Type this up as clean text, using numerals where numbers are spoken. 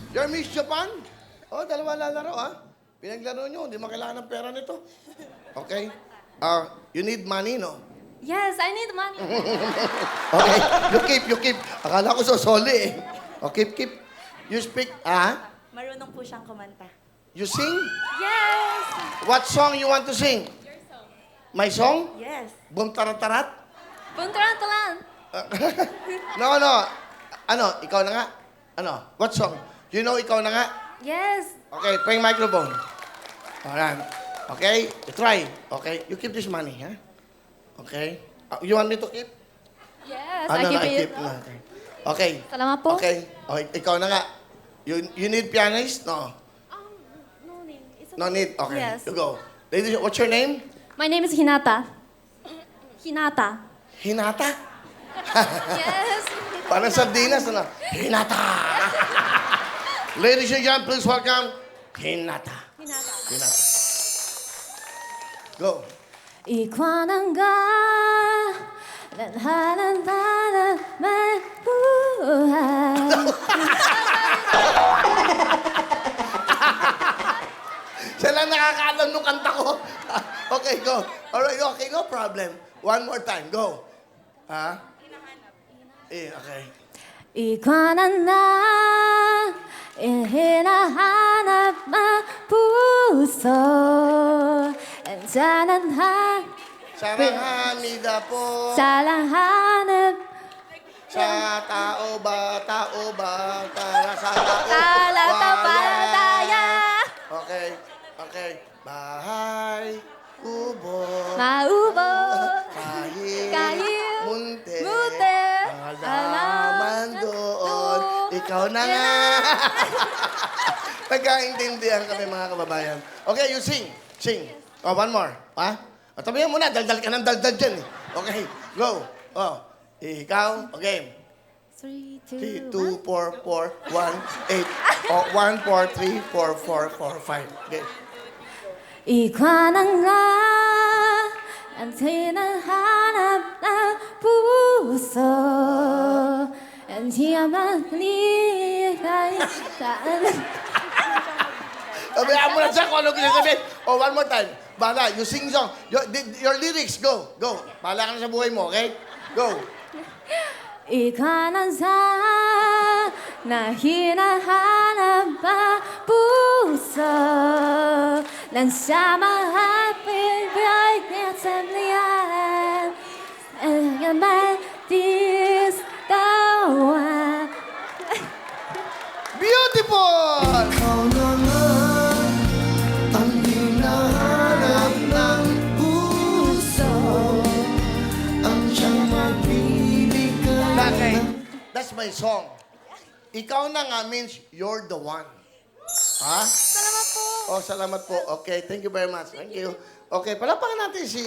You're Miss Japan? Oh, dalawa lalaro, ha? Pinaglaro nyo, hindi mo kailangan ng pera nito. Okay? You need money, no? Yes, I need money. Okay, you keep. Akala ko sosoli, eh. Oh, keep. You speak, Marunong po siyang kumanta. You sing? Yes! What song you want to sing? Your song. My song? Yes. Bum taratarat? Puntaran-talan. No. Ano, ikaw na nga? Ano? What song? You know ikaw na nga? Yes. Okay, bring microphone. Alright. Okay, try. Okay, you keep this money, ha? Okay. You want me to keep? Yes, No, I keep I it. keep. No, okay. Salamat po. Okay. Okay, ikaw na nga. You need pianist? No. No name. It's No need. Okay. Yes. You go. Ladies, what's your name? My name is Hinata. Hinata. Hinata? Yes. Parang sardinas, ano? Hinata! Ladies and gentlemen, please welcome Hinata. Hinata. Hinata. Go. 이관한가 난 하나하나 말부하 Siya lang nakakaalam nung kanta ko. Okay, go. Alright, okay, no problem. One more time, go. Ha? Okay. 이관한 나 hinahanap mapuso 잔한 한 Saranghamida po 사랑하는 sa tao ba, para sa tao. 따라따바다야 Okay. Bahay, kubo, 마우보 kahit munti, 문te ang halaman doon, ikaw na nga. Nagkaintindihan kami mga kababayan. Okay, you sing. Oh, one more. Ha? O, tabihan mo na, daldal ka ng daldal dyan. Okay, go. Oh, ikaw, okay. 3, 3, 2, 2, 4, 4, 1, 8. Oh, 1, 4, 3, 4, 4, 4, 5. Okay. 이관한 나한테는 하나만 부서 안티야만 네가 있다는 Tabihan mo na siya kung ano sabihin. Oh, one more time. Bahala, you sing song. Your lyrics, go. Bahala ka na sa buhay mo, okay? Go. 이관한 나 hinahanap mapuso 난 samahanapin bigyan sa liyan ang matis kawan Beautiful! Ikaw naman ang hinahanap ng puso ang siyang magbibigay. Okay, that's my song. Ikaw na nga means you're the one. Ha? Salamat po. Oh, salamat po. Okay, thank you very much. Thank you. Okay, palapakan natin si